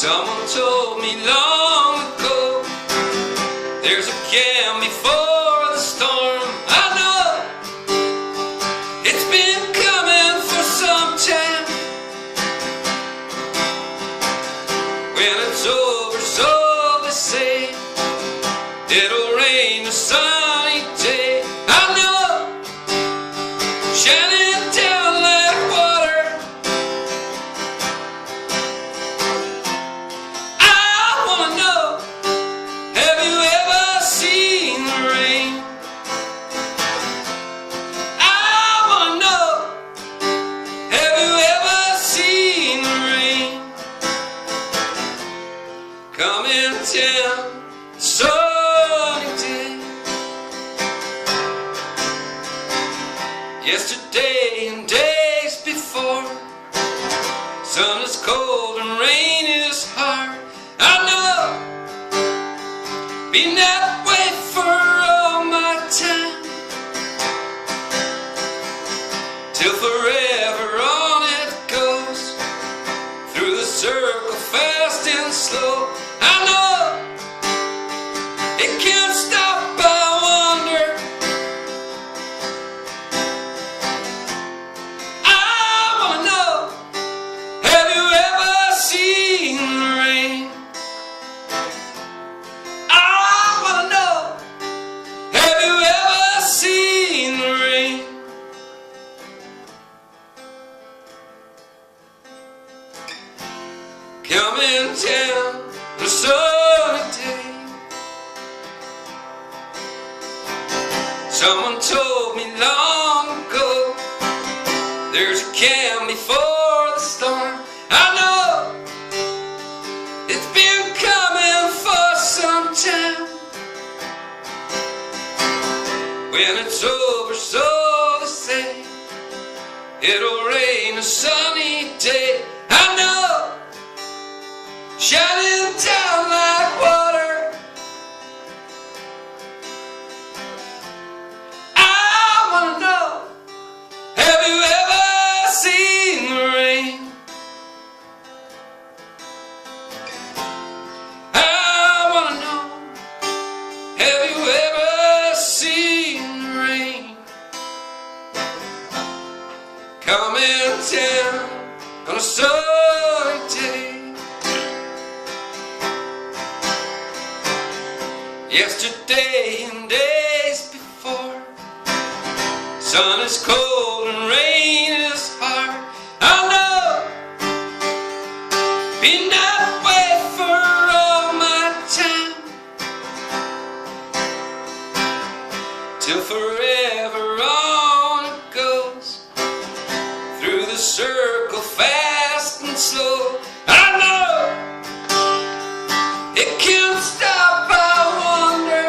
Someone told me long ago, there's a calm before the storm. I know it's been coming for some time. When it's over, so they say, it'll rain a sunny day. I know, shining down like water. I wanna know, have you ever seen the rain? I wanna know, have you ever seen the rain? Coming down, sunny day. Yesterday and days before, sun is cold and rain is hard. I know, been that way for all my time, till forever on it goes, through the circle fast and slow. I know, it can't stop, I wonder. I wanna know, have you ever seen the rain? I wanna know, have you ever seen the rain? Coming down the sunny day. Someone told me long ago, there's a calm before the storm. I know, it's been coming for some time. When it's over, so they say, it'll rain a sunny day. I know, shining down like water. I wanna know, have you ever seen the rain? I wanna know, have you ever seen the rain? Coming down on a sunny day. Yesterday and days before, sun is cold and rain is hard. I know, been that way for all my time, till forever on it goes, through the circle fast and slow.